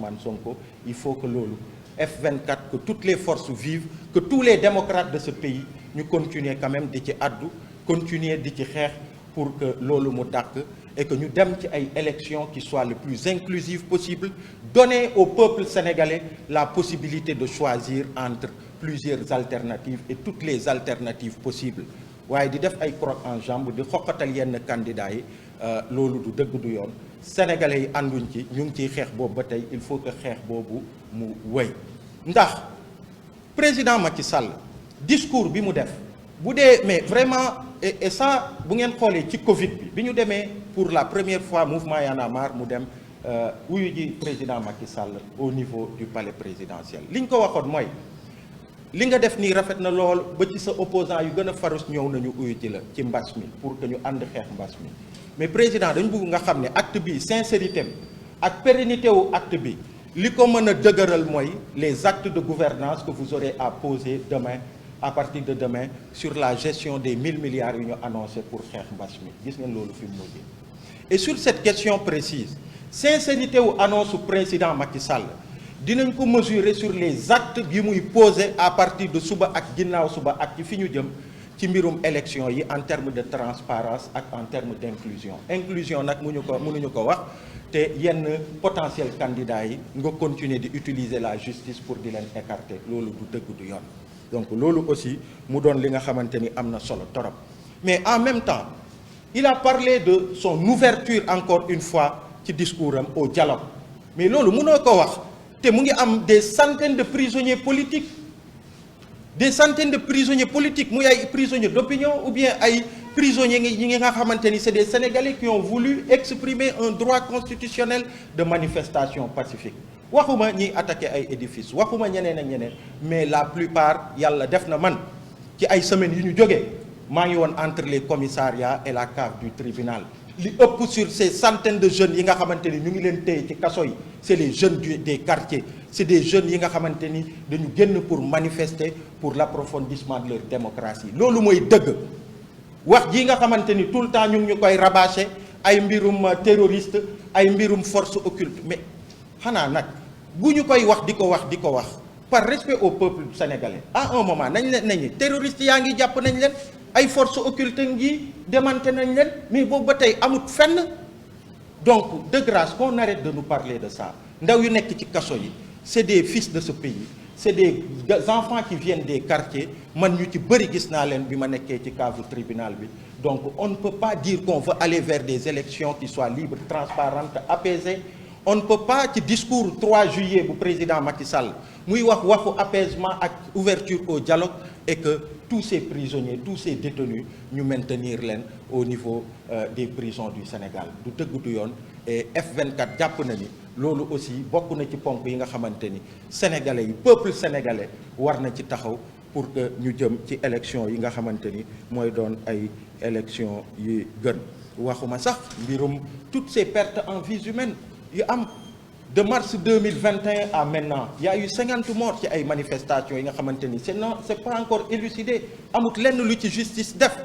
Ousmane Sonko. Il faut que loolu F24, que toutes les forces vivent, que tous les démocrates de ce pays ñu continuer quand même di ci addu continuer di ci xeex pour que loolu mu dàkk et que ñu dem ci ay élections qui soient le plus inclusives possible, donner au peuple sénégalais la possibilité de choisir entre plusieurs alternatives et toutes les alternatives possibles. waaye di def ay croc en jambe di xoqatal yenn candidats yi loolu du dëgg du yoon sénégalais yi ànduñ ci ñu ngi ciy xeex boobu ba tey il faut que xeex boobu mu wéy ndax président Macky Sall discours bi mu def bu dee mais vraiment et ça bu ngeen xoolee ci Covid bi ñu demee pour la première fois mouvement Y en a marre mu dem wuyu ji président Macky Sall au niveau du palais présidentiel li ñu ko waxoon mooy li nga def nii rafet na lool ba ci sa opposant yu gën a farouche ñëw nañu uyu ci la ci mbas mi pour que ñu ànd xeex mbas mi mais président dañu bëgg nga xam ne acte bi sincérité am ak pérennité wu acte bi li ko mën a dëgëral mooy les actes de gouvernance que vous aurez à poser demain à partir de demain sur la gestion des 1000 milliards yu ñu annoncé pour xeex mbas mi gis ngeen loolu fi mu mujjee et sur cette question précise sincérité wu annonce su président Macky Sall dinañ ko mesurer sur les actes yi muy poser à partir de suba ak ginnaaw suba ak ci fi ñu jëm ci mbirum élection yi en termes de transparence ak en termes d'inclusion inclusion nag mënuñu ko wax te yenn potentiel candidats yi nga continuer di utiliser la justice pour di leen écarter loolu du dëgg du yoon donc loolu aussi mu doon li nga xamante ni am na solo torop mais en même temps il a parlé de son ouverture encore une fois ci discours am au dialogue mais loolu mënoo ko wax te mu ngi am des centaines de prisonniers politiques muy ay prisonniers d'opinion ou bien ay prisonniers ñi nga xamante ni c'est des Sénégalais qui ont voulu exprimer un droit constitutionnel de manifestation pacifique waxuma ñiy attaquer ay édifices waxuma ñeneen ak ñeneen mais la plupart yàlla def na man ci ay semaines yu ñu jógee maa ngi woon entre les commissariats et la cave du tribunal li ëpp sur ces centaines de jeunes yi nga xamante ni ñu ngi leen téye ci kaso yi c'est les jeunes des quartiers c'est des jeunes yi nga xamante ni dañu génn pour manifester pour l'approfondissement de leur démocratie loolu mooy dëgg wax ji nga xamante ni tout le temps ñu ngi ñu koy rabâcher ay mbirum terroriste ay mbirum force occulte mais xanaa nag bu ñu koy wax di ko wax par respect au peuple sénégalais à un moment nañu terroriste yaa ngi jàpp nañ leen ay force occulte ngi démantelé nañ leen mais boobu ba tey amut fenn donc de grâce qu'on arrête de nous parler de ça ndaw yu nekk ci kaso yi c'est des fils de ce pays c'est des enfants qui viennent des quartiers man ñu ci bëri gis naa leen bi ma nekkee ci cave tribunal bi donc on ne peut pas dire qu'on veut aller vers des élections qui soient libres transparentes apaisées on ne peut pas ci discours 3 juillet bu président Macky Sall muy waxu apaisement ak ouverture au dialogue et que tous ces prisonniers tous ces détenus ñu maintenir leen au niveau des prisons du Sénégal du dëgg du yoon et F24 jàpp na ni loolu aussi bokk na ci ponk yi nga xamante ni sénégalais yi peuple sénégalais war na ci taxaw pour que ñu jëm ci élection yi nga xamante ni mooy doon ay élection yi gën waxuma sax mbirum toutes ces pertes en vies humaines yu am de mars 2021 à maintenant il y a eu 50 morts ci ay manifestations yi nga xamante ni c'est pas encore élucidé amut lenn lu ci justice def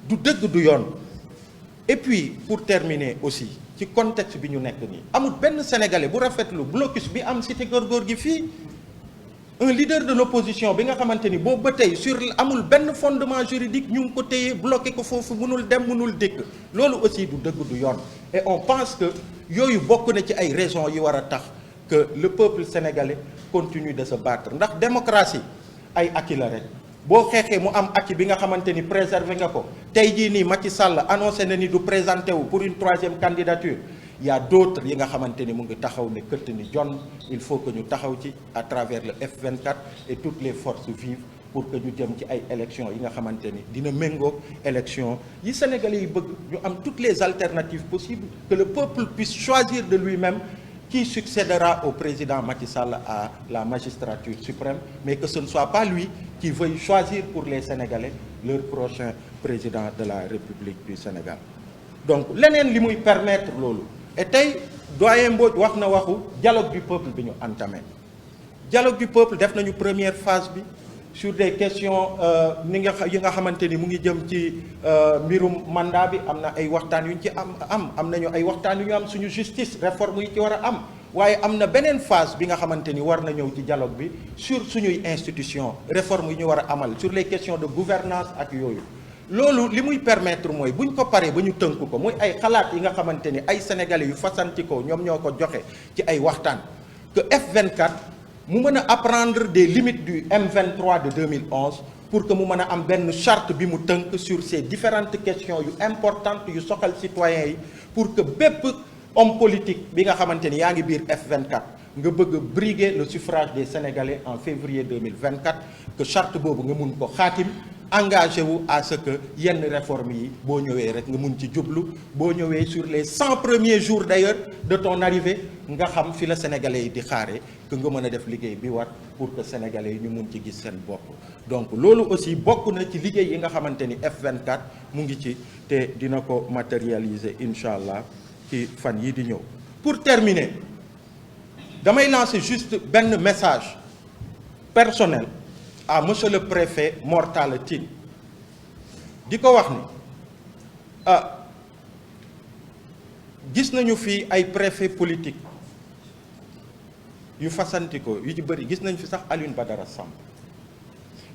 du dëgg du yoon et puis pour terminer aussi ci contexte bi ñu nekk nii amut benn sénégalais bu rafetlu blocus bi am cité Keur Gorgui fii un leader de l'opposition bi nga xamante ni boobu ba tey sur amul benn fondement juridique ñu ngi ko téye bloqué ko foofu mënul dem mënul dëkk loolu aussi du dëgg du yoon et on pense que yooyu bokk na ci ay raisons yi war a tax que le peuple sénégalais continue de se battre ndax démocratie ay acquis la rek boo xeexee mu am acquis bi nga xamante ni préserver nga ko tey jii nii Macky Sall annoncé na ni du présenté wu pour une 3e candidature il y a d'autres yi nga xamante ni mu ngi taxaw ne këtt ni jon il faut que ñu taxaw ci à travers le F24 et toutes les forces vives pour que ñu jëm ci ay élections yi nga xamante ni dina méngoog élections yi Sénégalais yi bëgg ñu am toutes les alternatives possibles que le peuple puisse choisir de lui-même qui succédera au président Macky Sall à la magistrature suprême mais que ce ne soit pas lui qui veuille choisir pour les Sénégalais leur prochain président de la République du Sénégal donc leneen li muy permettre loolu et tey doyen Mbodj wax na waxu dialogue du peuple bi ñu entamé dialogue du peuple def nañu première phase bi sur des questions yi nga xamante ni mu ngi jëm ci mbirum mandat bi am na ay waxtaan yu ñu ci am nañu ay waxtaan yu ñu am suñu justice réforme yi ci war a am waaye am na beneen phase bi nga xamante ni war na ñëw ci dialogue bi sur suñuy institution réforme yi ñu war a amal sur les questions de gouvernance ak yooyu loolu li muy permettre mooy buñ ko paree ba ñu tënk ko muy ay xalaat yi nga xamante ni ay sénégalais yu fasantikoo ñoom ñoo ko joxe ci ay waxtaan que F24 mu mën a apprendre des limites du M23 de 2011 pour que mu mën a am benn charte bi mu tënk sur ces différentes questions yu importantes yu soxal citoyens yi pour que bépp homme politique bi nga xamante ni yaa ngi biir F24 nga bëgg a briguer le suffrage des Sénégalais en février 2024 que charte boobu nga mun ko xaatim engagé wu à ce que yenn réformes yi boo ñëwee rek nga mun ci jublu boo ñëwee sur les 100 premiers jours d'ailleurs de ton arrivée nga xam fi la Sénégalais yi di xaaree que nga mën a def liggéey bi war pour que Sénégalais yi ñu mun ci gis seen bopp. donc loolu aussi bokk na ci liggéey yi nga xamante ni F24 mu ngi ci te dina ko matérialiser incha allah ci fan yi di ñëw. pour terminer damay lancer juste benn message personnel à monsieur le préfet Mor Talla Tine di ko wax ni gis nañu fi ay préfet politique yu fasantikoo yu ci bëri gis nañ fi sax Alioune Badara Samb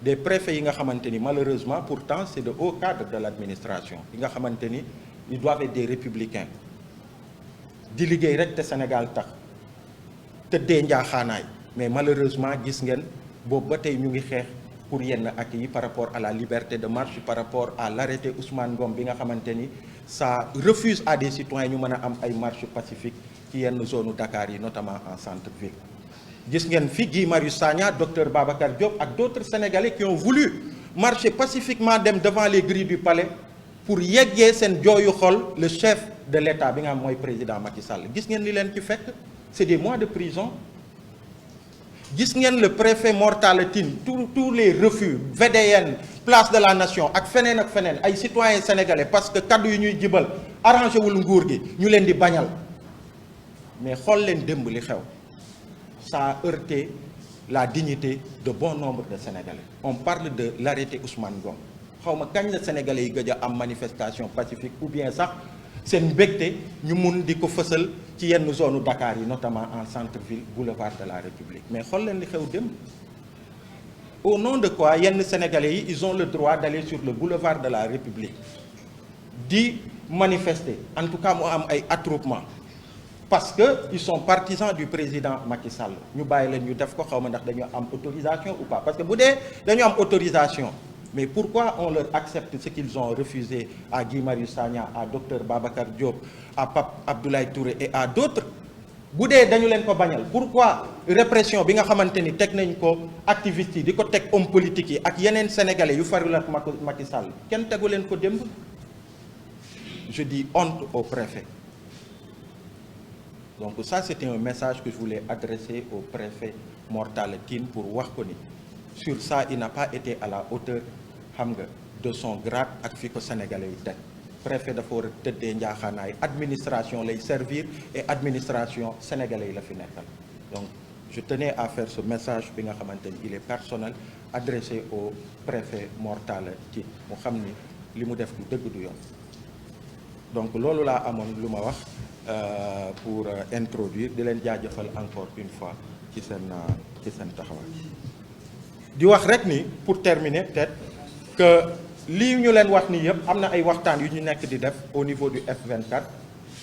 des préfets yi nga xamante ni malheureusement pourtant c'est de hauts cadres de l'administration yi nga xamante ni ils doivent être des républicains di liggéey rek te Sénégal tax tëddee njaaxaanaay mais malheureusement gis ngeen boobu ba tey ñu ngi xeex pour yenn actes yi par rapport à la liberté de marche par rapport à l'arrêté Ousmane Ngom bi nga xamante ni ça refuse à des citoyens ñu mën a am ay marches pacifiques ci yenn zone Dakar yi notamment en centre-ville. gis ngeen fi Guy Marius Sagna docteur Babacar Diop ak d'autres Sénégalais qui ont voulu marcher pacifiquement dem devant les grilles du palais pour yeggee seen jooyu xol le chef de l'État bi nga xam mooy président Macky Sall gis ngeen li leen ci fekk c'est des mois de prison. gis ngeen le préfet Mor Talla Tine tous les refus VDN place de la nation ak feneen ay citoyens sénégalais parce que kaddu yi ñuy jibal arrangé wul nguur gi ñu leen di bañal mais xool leen démb li xew ça a heurté la dignité de bon nombre de Sénégalais. On parle de l'arrêté Ousmane Ngom xaw ma kañ la Sénégalais yi gëj a am manifestation pacifique ou bien sax seen mbégte ñu mun di ko fësal ci yenn zone Dakar yi notamment en centre-ville boulevard de la République mais xool leen li xew démb au nom de quoi yenn Sénégalais yi ils ont le droit d'aller sur le boulevard de la République di manifester en tout cas mu am ay attroupement parce que ils sont partisans du président Macky Sall ñu bàyyi leen ñu def ko xaw ma ndax dañu am autorisation ou pas parce que bu dee dañu am autorisation mais pourquoi on leur accepte ce qu'ils ont refusé à Guy Marius Sagna, à Dr Babacar Diop, à Pape Abdoulaye Touré et à d'autres bu dee dañu leen ko bañal pourquoi répression bi nga xamante ni teg nañ ko activistes yi di ko teg homme politique yi ak yeneen sénégalais yu farul ak Macky Sall kenn tegu leen ko démb. Je dis honte au préfet. Donc ça c'était un message que je voulais adresser au préfet Mor Talla Tine pour wax ko ni sur ça il n'a pas été à la hauteur xam nga de son grade ak fi ko sénégalais yi teg préfet dafa war a tëddee njaaxaanaay administration lay servir et administration sénégalais yi la fi nekkal donc je tenais à faire ce message bi nga xamante ni il est personnel adressé au préfet Mor Talla Tine mu xam ni li mu def du dëgg du yoon donc loolu laa amoon lu ma wax pour introduire di leen jaajëfal encore une fois ci seen taxawaay di wax rek ni pour terminer peut-être que lii ñu leen wax ni yëpp am na ay waxtaan yu ñu nekk di def au niveau du F24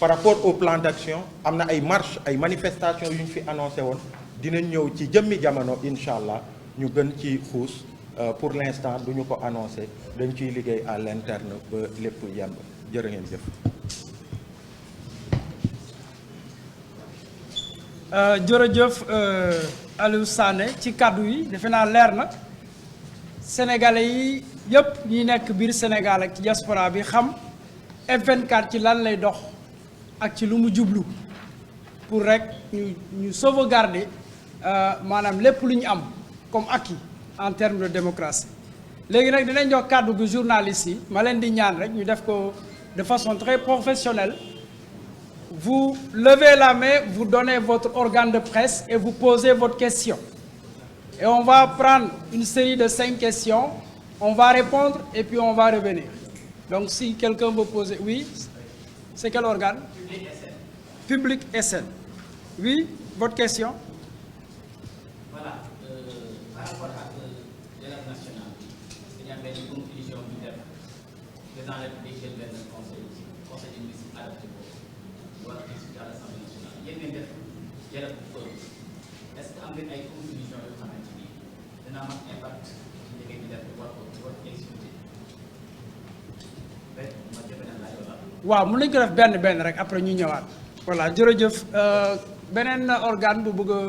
par rapport au plan d'action am na ay marches ay manifestations yu ñu fi annoncé woon dinañ ñëw ci jëmmi jamono incha allah ñu gën ci xuus pour l'instant du ñu ko annoncé dañ ciy liggéey à l'interne ba lépp yemb jërë ngeen jëf. jërëjëf Aliou Sané ci kàddu yi defe naa leer na sénégalais yi yëpp ñi nekk biir Sénégal ak ci diaspora bi xam F24 ci lan lay dox ak ci lu mu jublu pour rek ñu sauvegarder maanaam lépp lu ñu am comme acquis en termes de démocratie. léegi nag dinañ jox kàddu gu journalistes yi ma leen di ñaan rek ñu def ko de façon très professionnelle. Vous levez la main, vous donnez votre organe de presse et vous posez votre question. Et on va prendre une série de 5 questions, on va répondre et puis on va revenir. Donc si quelqu'un veut poser... Oui, c'est quel organe? Public SN. Oui. votre question. Voilà, par rapport à dialogue national bi dañu am benn conclusion bu def président de la République jël benn conseil des ministres adopté ko war a discuter à l'Assemblée nationale yéen ngeen def dialogue bu peuple est-ce que am ngeen ay conclusion yoo xamante ni dina am impact ci liggéey bi def war ko exécuter rek ma jëfe na laaj wala waaw mën nañu ko def benn rek après ñu ñëwaat. voilà jërëjëf beneen organe bu bëgg a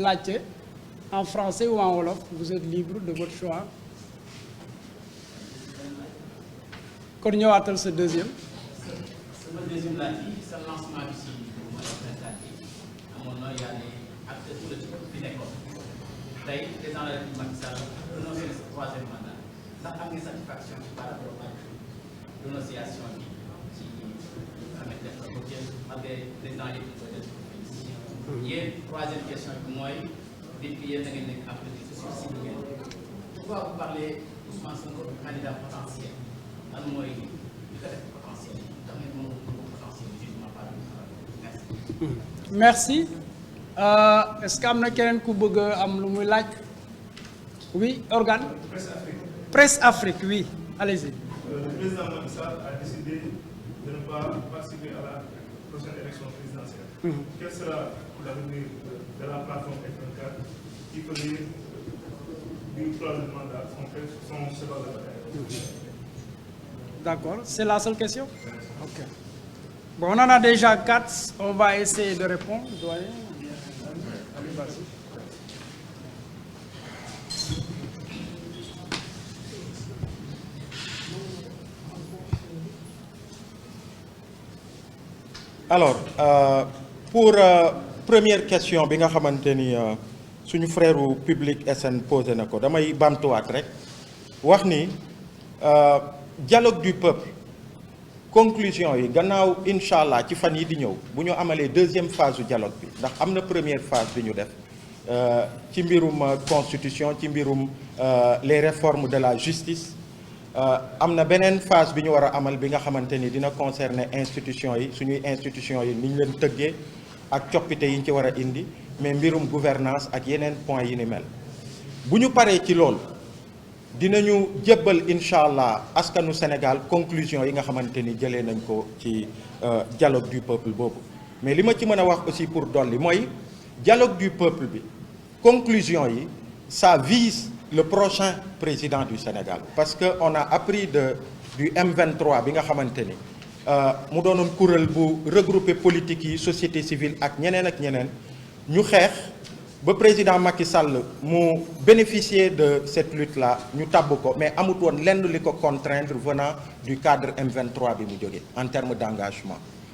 laajte en français ou en wolof vous êtes libre de votre choix kon ñëwaatal sa deuxième. sama deuxième laaj bi sa lancement bi si manifestation bi amoon na y a des acteurs politiques fi nekkoon tey président de la République Macky Sall renoncé na sa troisième mandat ndax am nga satisfaction par rapport ak renonciation bi ci xamante def ko ci malgré président yëpp ko def yéen troisième question bi mooy nit ki yéen da ngeen nekk appliqué sur si ngeen pourquoi vous parlez Ousmane Sonko candidat potentiel lan mooy li ko def potentiel da ngeen moom potentiel justement par merci est-ce que am na keneen ku bëgg a am lu muy laaj oui organe Presse Afrique oui allez-y. Le président Macky Sall a décidé de ne pas participer à la prochaine élection présidentielle. Quel sera l'avenir de la plateforme F24 qui faisait du troisième mandat son cheval de bataille? D'accord, c'est la seule question? Ok. Bon, on en a déjà 4, on va essayer de répondre. Doyen. Allez, vas-y. alors pour première question bi nga xamante ni suñu frère Public SN posé na ko damay bamtuwaat rek wax ni dialogue du peuple conclusion yi gannaaw incha allah ci fan yi di ñëw bu ñu amalee deuxième phase du dialogue bi ndax am na première phase bi ñu def ci mbirum constitution ci mbirum les réformes de la justice am na beneen phase bi ñu war a amal bi nga xamante ni dina concerner institution yi suñuy institution yi ni ñu leen tëggee ak coppite yi ñu ci war a indi mais mbirum gouvernance ak yeneen point yi ni mel bu ñu paree ci loolu dinañu jébbal incha allah askanu Sénégal conclusion yi nga xamante ni jëlee nañ ko ci dialogue du peuple boobu mais li ma ci mën a wax aussi pour dolli mooy dialogue du peuple bi conclusion yi ça vise le prochain président du Sénégal parce que on a appris du M23 bi nga xamante ni mu doonoon kuréel bu regroupé politique yi société civile ak ñeneen ñu xeex ba président Macky Sall mu bénéficier de cette lutte là ñu tabb ko mais amut woon lenn li ko contraindre venant du cadre M23 bi mu jógee en termes d'engagement